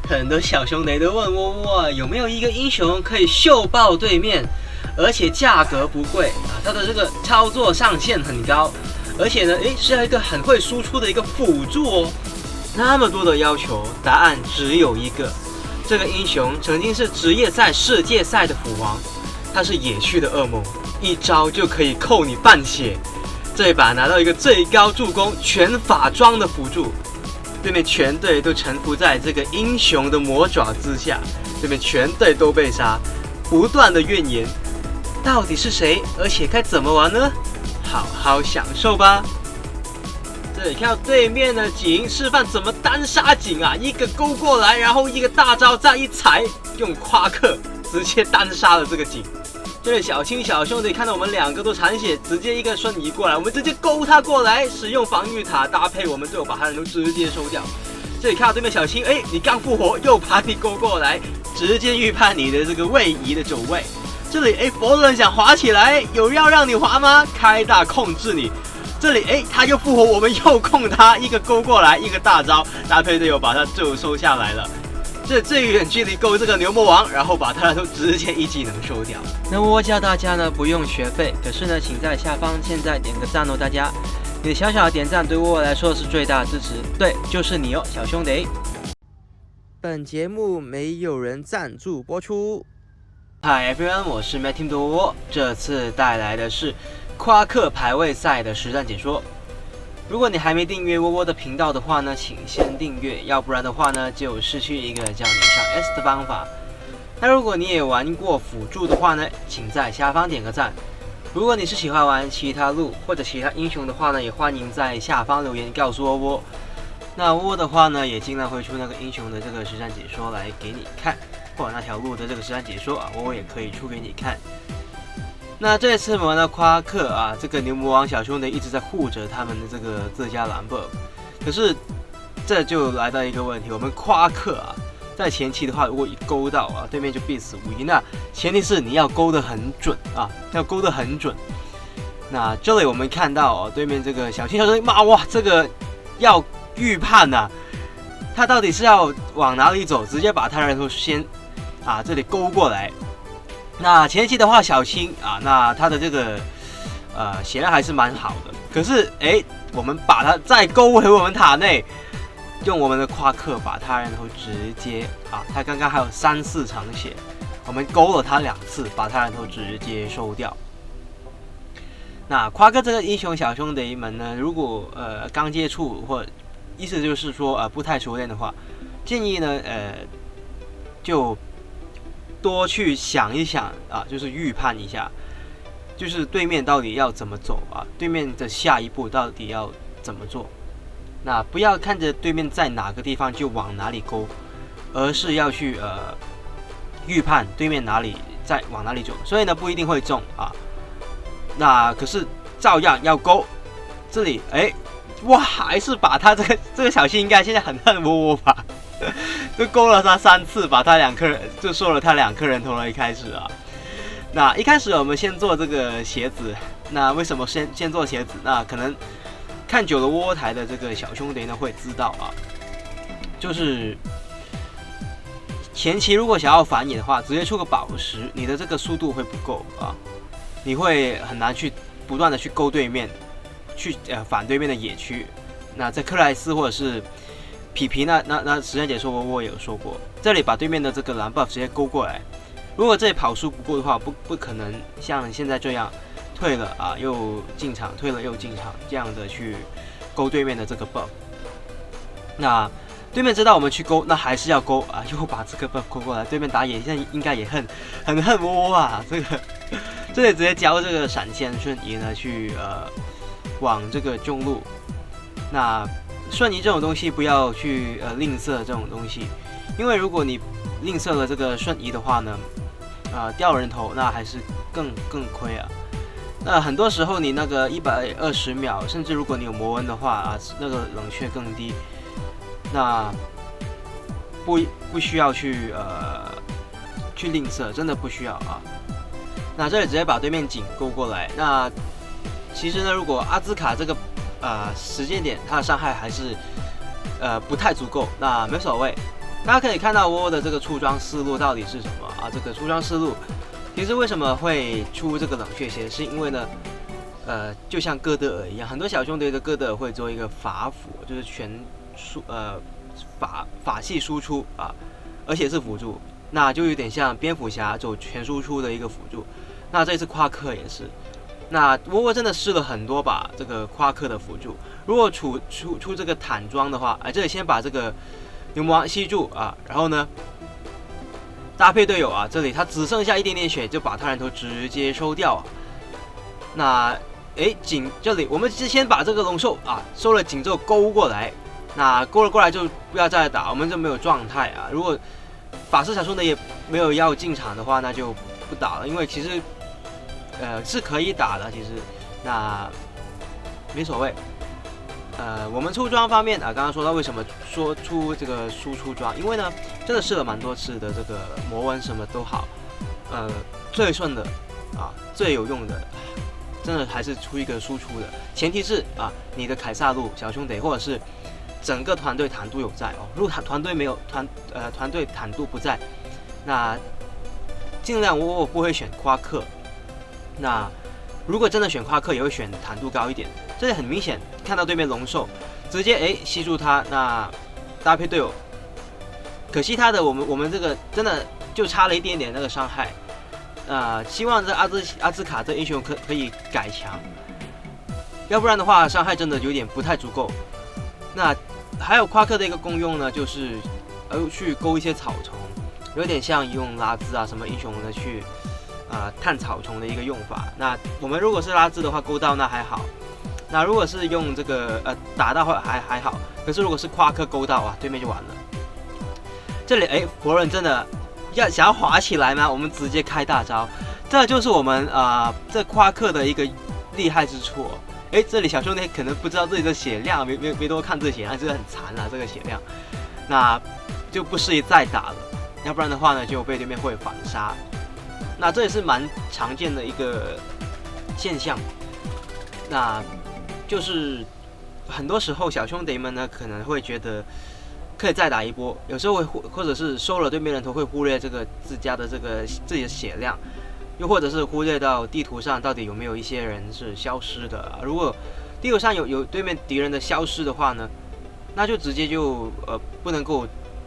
很多小兄弟都问我有没有一个英雄可以秀爆对面，而且价格不贵啊，他的这个操作上限很高，而且呢，是要一个很会输出的一个辅助哦。那么多的要求，答案只有一个。这个英雄曾经是职业赛、世界赛的虎王，他是野区的恶魔，一招就可以扣你半血。这一把拿到一个最高助攻、全法装的辅助。对面全队都臣服在这个英雄的魔爪之下，对面全队都被杀，不断的怨言，到底是谁？而且该怎么玩呢？好好享受吧。这里看到对面的景示范怎么单杀景啊，一个勾过来，然后一个大招再一踩，用夸克直接单杀了这个景。这位小青小兄弟看到我们两个都残血，直接一个瞬移过来，我们直接勾他过来，使用防御塔搭配我们队友把他人都直接收掉。这里看到对面小青，你刚复活又把你勾过来，直接预判你的这个位移的走位。这里佛伦想滑起来，有要让你滑吗？开大控制你。这里他又复活，我们又控他，一个勾过来，一个大招搭配队友把他就收下来了。这最远距离勾这个牛魔王，然后把他都直接一技能收掉。那我教大家呢不用学费，可是呢请在下方现在点个赞哦，大家，你的小小的点赞对我来说是最大的支持，对，就是你哦，小兄弟。本节目没有人赞助播出。Hi everyone， 我是 Matt Team 的我，这次带来的是夸克排位赛的实战解说。如果你还没订阅窝窝的频道的话呢，请先订阅，要不然的话呢，就失去一个教你上 S 的方法。那如果你也玩过辅助的话呢，请在下方点个赞。如果你是喜欢玩其他路或者其他英雄的话呢，也欢迎在下方留言告诉窝窝。那窝窝的话呢，也尽量会出那个英雄的这个实战解说来给你看，或者那条路的这个实战解说啊，窝窝也可以出给你看。那这次我们玩到夸克啊，这个牛魔王小兄弟一直在护着他们的这个自家蓝 buff， 可是这就来到一个问题，我们夸克啊，在前期的话，如果一勾到啊，对面就必死无疑。那前提是你要勾得很准啊，要勾得很准。那这里我们看到对面这个小青小兄弟，哇，这个要预判啊，他到底是要往哪里走，直接把他人头先这里勾过来。那前期的话，小青啊，那他的这个血量还是蛮好的。可是我们把他再勾回我们塔内，用我们的夸克把他然后直接他刚刚还有3、4场血，我们勾了他2次，把他然后直接收掉。那夸克这个英雄小兄弟们呢，如果刚接触或意思就是说不太熟练的话，建议呢就多去想一想就是预判一下，就是对面到底要怎么走对面的下一步到底要怎么做。那不要看着对面在哪个地方就往哪里勾，而是要去预判对面哪里再往哪里走。所以呢不一定会中那可是照样要勾。这里哇，还是把他这个小青应该现在很恨我吧。都勾了他3次，把他2颗人就收了他2颗人头了。一开始那一开始我们先做这个鞋子。那为什么先做鞋子？那可能看久了窝台的这个小兄弟呢会知道就是前期如果想要反野的话，直接出个宝石，你的这个速度会不够你会很难去不断的去勾对面，去反对面的野区。那在克莱斯或者是皮那实战解说我也有说过，这里把对面的这个蓝 buff 直接勾过来，如果这里跑速不够的话，不可能像现在这样退了又进场，退了又进场，这样的去勾对面的这个 buff。那对面知道我们去勾，那还是要勾又把这个 buff 勾过来。对面打野现在应该也很恨我这里直接交这个闪现瞬移呢去往这个中路。那瞬移这种东西不要去吝啬这种东西，因为如果你吝啬了这个瞬移的话呢，掉人头那还是更亏那很多时候你那个120秒，甚至如果你有魔纹的话那个冷却更低，那不需要去吝啬，真的不需要那这里直接把对面警勾过来。那其实呢，如果阿兹卡这个时间点它的伤害还是不太足够，那没所谓，大家可以看到窝窝的这个出装思路到底是什么啊？这个出装思路，其实为什么会出这个冷却鞋，是因为呢，就像哥德尔一样，很多小兄弟的哥德尔会做一个法辅，就是法系输出啊，而且是辅助，那就有点像蝙蝠侠走全输出的一个辅助。那这次夸克也是，那窝窝真的试了很多把这个夸克的辅助。如果出这个坦装的话，这里先把这个牛魔王吸住啊，然后呢搭配队友啊，这里他只剩下一点点血，就把他人头直接收掉啊。那这里我们先把这个龙兽啊收了紧之后勾过来，那勾了过来就不要再打，我们就没有状态啊。如果法师小兄弟也没有要进场的话，那就不打了，因为其实是可以打的，其实那没所谓。我们出装方面啊，刚刚说到为什么说出这个输出装，因为呢真的试了蛮多次的，这个魔纹什么都好，最顺的啊最有用的，真的还是出一个输出的，前提是啊你的凯撒路小兄弟或者是整个团队坦度有在哦，如果团队没有团队坦度不在，那尽量我不会选夸克，那如果真的选夸克也会选坦度高一点。这里很明显看到对面龙兽直接吸住他，那搭配队友，可惜他的我们这个真的就差了一点点那个伤害，希望这阿兹卡这英雄可以改强，要不然的话伤害真的有点不太足够。那还有夸克的一个功用呢，就是去勾一些草丛，有点像用拉兹啊什么英雄的去探草丛的一个用法。那我们如果是拉兹的话，勾到那还好。那如果是用这个打到还好，可是如果是夸克勾到啊，对面就完了。这里佛人真的想要滑起来吗？我们直接开大招，这就是我们这夸克的一个厉害之处。这里小兄弟可能不知道自己的血量，没多看这血量，真的很残啊，这个血量，那就不适宜再打了，要不然的话呢就被对面会反杀。那这也是蛮常见的一个现象。那就是很多时候小兄弟们呢可能会觉得可以再打一波，有时候或者是收了对面人头会忽略这个自己的血量，又或者是忽略到地图上到底有没有一些人是消失的。如果地图上有对面敌人的消失的话呢，那就直接就不能够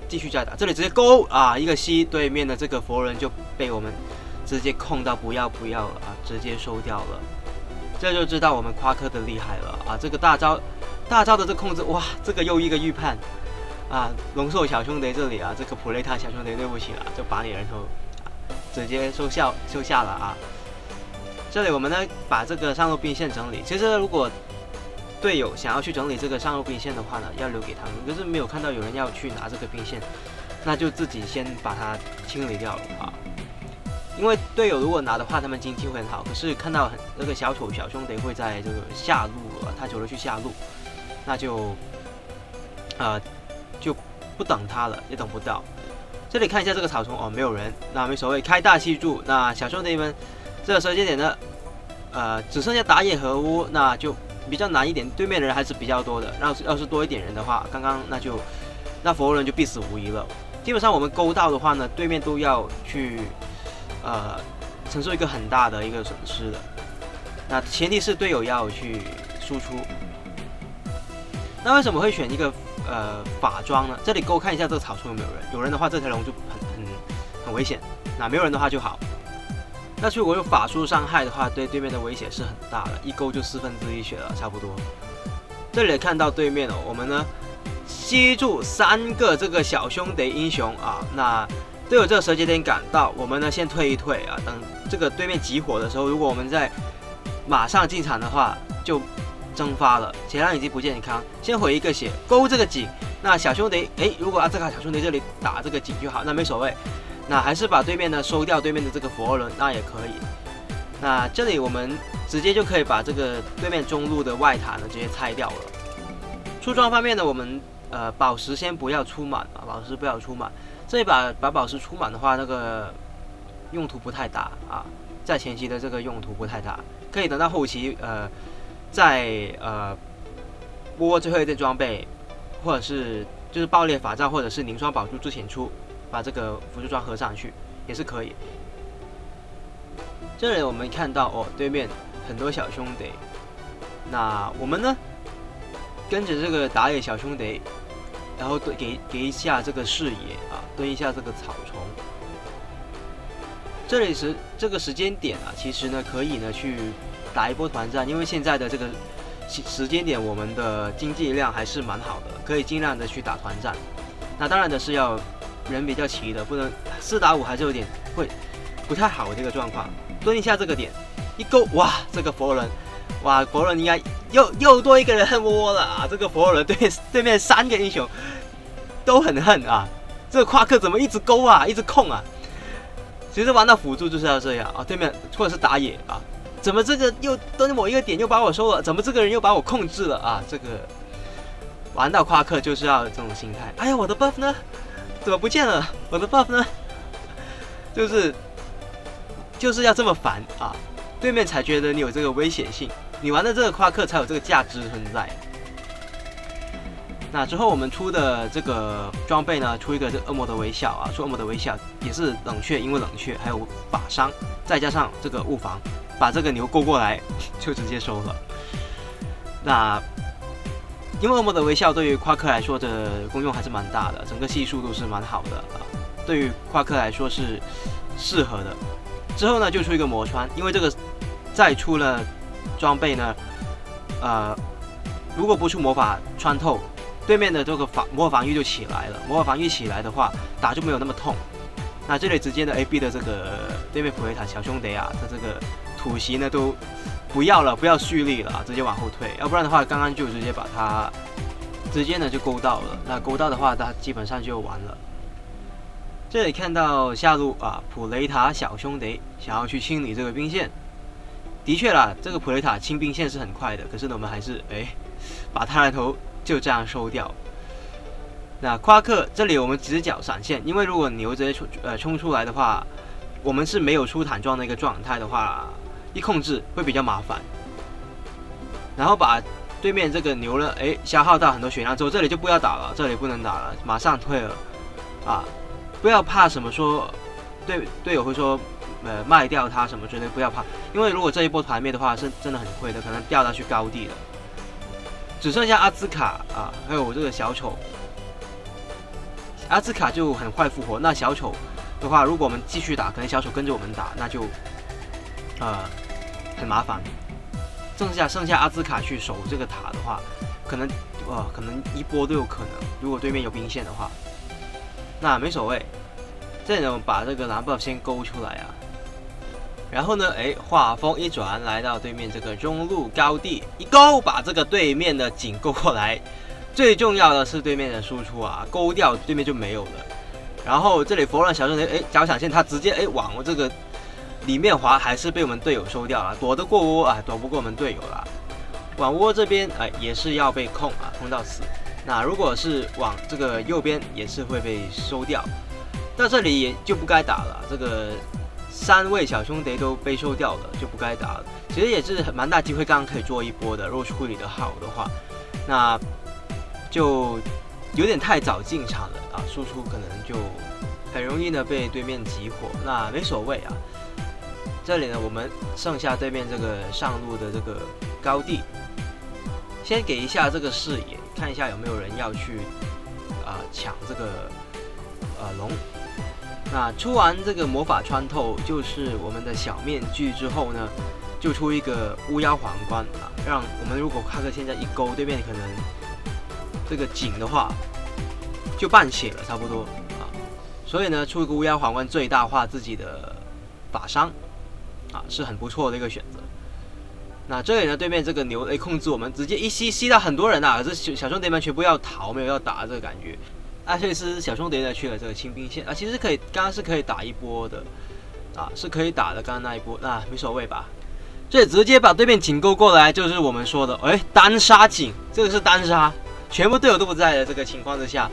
继续再打。这里直接勾啊，一个吸，对面的这个佛人就被我们直接控到不要了啊，直接收掉了。这就知道我们夸克的厉害了啊！这个大招的这控制，哇，这个又一个预判啊！龙兽小兄弟这里啊，这个普雷塔小兄弟对不起了，就把你人头直接收下了啊！这里我们呢把这个上路兵线整理。其实如果队友想要去整理这个上路兵线的话呢，要留给他们，可是没有看到有人要去拿这个兵线，那就自己先把它清理掉了啊！因为队友如果拿的话，他们经济会很好。可是看到那个小丑小兄弟会在这个下路他走了去下路，那就就不等他了，也等不到。这里看一下这个草丛哦，没有人，那没所谓，开大吸住。那小兄弟们这个时间点呢，只剩下打野和屋，那就比较难一点。对面的人还是比较多的，要是多一点人的话，刚刚那佛人就必死无疑了。基本上我们勾到的话呢，对面都要去承受一个很大的一个损失的。那前提是队友要去输出。那为什么会选一个法装呢？这里勾看一下这个草丛有没有人，有人的话这条龙就很危险，那没有人的话就好。那如果有法术伤害的话，对对面的威胁是很大的，一勾就1/4血了，差不多。这里看到对面哦，我们呢吸住3个这个小兄弟英雄啊，那队友这个蛇节点赶到，我们呢先退一退啊，等这个对面集火的时候，如果我们在马上进场的话，就蒸发了，血量已经不健康，先回一个血，勾这个井。那小兄弟，如果阿兹卡小兄弟这里打这个井就好，那没所谓。那还是把对面呢收掉对面的这个佛伦，那也可以。那这里我们直接就可以把这个对面中路的外塔呢直接拆掉了。出装方面呢，我们宝石先不要出满啊，宝石不要出满。这里把宝石出满的话，那个用途不太大啊，在前期的这个用途不太大，可以等到后期在窝最后一件装备，或者是就是爆裂法杖或者是凝霜宝珠之前出，把这个辅助装合上去也是可以。这里我们看到哦，对面很多小兄弟，那我们呢跟着这个打野小兄弟，然后给一下这个视野啊，蹲一下这个草丛。这个时间点啊，其实呢可以呢去打一波团战，因为现在的这个时间点我们的经济量还是蛮好的，可以尽量的去打团战。那当然的是要人比较齐的，不能4打5还是有点会不太好的这个状况。蹲一下这个点，一勾，哇，这个佛人，哇，佛人应该又多一个人恨窝了啊！这个佛人对面3个英雄都很恨啊，这个夸克怎么一直勾啊，一直控啊？其实玩到辅助就是要这样啊，对面或者是打野啊，怎么这个又蹲某一个点又把我收了？怎么这个人又把我控制了啊？这个玩到夸克就是要这种心态。哎呀，我的 buff 呢？怎么不见了？我的 buff 呢？就是要这么烦啊，对面才觉得你有这个危险性，你玩的这个夸克才有这个价值存在。那之后我们出的这个装备呢，出一个这恶魔的微笑啊，出恶魔的微笑也是冷却，因为冷却还有法伤，再加上这个物防，把这个牛勾过来就直接收了。那因为恶魔的微笑对于夸克来说的功用还是蛮大的，整个系数都是蛮好的啊，对于夸克来说是适合的。之后呢就出一个魔穿，因为这个再出了装备呢，如果不出魔法穿透，对面的这个魔法防御就起来了。魔法防御起来的话，打就没有那么痛。那这里直接的 AB 的这个对面普雷塔小兄弟啊，他这个土袭呢都不要了，不要蓄力了，直接往后退，要不然的话，刚刚就直接把他直接呢就勾到了。那勾到的话，他基本上就完了。这里看到下路啊，普雷塔小兄弟想要去清理这个兵线。的确啦，这个普雷塔清兵线是很快的，可是呢，我们还是把他的头就这样收掉。那夸克这里我们直角闪现，因为如果牛直接冲出来的话，我们是没有出坦装的一个状态的话，一控制会比较麻烦。然后把对面这个牛呢，消耗到很多血量之后，这里就不要打了，这里不能打了，马上退了啊！不要怕什么说队友会说卖掉他什么之类，不要怕，因为如果这一波团灭的话，是真的很亏的，可能掉他去高地了。只剩下阿兹卡啊，还有这个小丑。阿兹卡就很快复活，那小丑的话，如果我们继续打，可能小丑跟着我们打，那就很麻烦。剩下阿兹卡去守这个塔的话，可能一波都有可能。如果对面有兵线的话，那没所谓。这里呢，我们把这个蓝 buff 先勾出来啊，然后呢，画风一转，来到对面这个中路高地，一勾把这个对面的井勾过来。最重要的是对面的输出啊，勾掉对面就没有了。然后这里佛朗小兄弟脚闪现，他直接往我这个里面滑，还是被我们队友收掉了，躲得过窝啊，躲不过我们队友啦。往窝这边也是要被控啊，控到死。那如果是往这个右边，也是会被收掉。到这里也就不该打了，这个3位小兄弟都被收掉了，就不该打了。其实也是蛮大机会，刚刚可以做一波的，如果处理得好的话，那就有点太早进场了啊，输出可能就很容易呢被对面集火，那没所谓啊。这里呢，我们剩下对面这个上路的这个高地，先给一下这个视野，看一下有没有人要去抢这个龙。那出完这个魔法穿透，就是我们的小面具之后呢，就出一个巫妖皇冠啊，让我们如果夸克现在一勾，对面可能这个井的话就半血了差不多啊，所以呢，出一个巫妖皇冠最大化自己的法伤啊，是很不错的一个选择。那这里呢，对面这个牛控制我们，直接一吸到很多人啊，可是小兄弟们全部要逃，没有要打这个感觉。阿瑞斯小兄弟呢去了这个清兵线啊，其实可以，刚刚是可以打一波的啊，是可以打的，刚刚那一波，那没所谓吧。这直接把对面井勾过来，就是我们说的单杀井，这个是单杀，全部队友都不在的这个情况之下，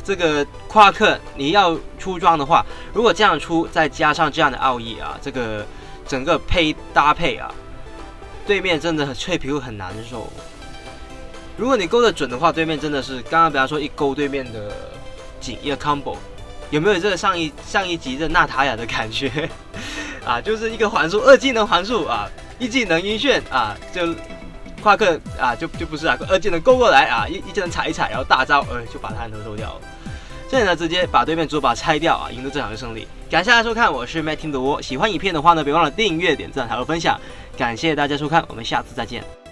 这个夸克你要出装的话，如果这样出，再加上这样的奥义啊，这个整个搭配啊，对面真的脆皮会很难受。如果你勾得准的话，对面真的是刚刚比方说一勾对面的井一个 combo， 有没有这个上一集的娜塔雅的感觉啊？就是一个环术，2技能环术啊，1技能晕眩啊，就夸克啊就不是啊，2技能勾过来啊，一技能踩一踩，然后大招就把他人头收掉了。这里呢，直接把对面主把拆掉啊，赢得这场的胜利。感谢大家收看，我是 Matt Team 的窝。喜欢影片的话呢，别忘了订阅、点赞还有分享。感谢大家收看，我们下次再见。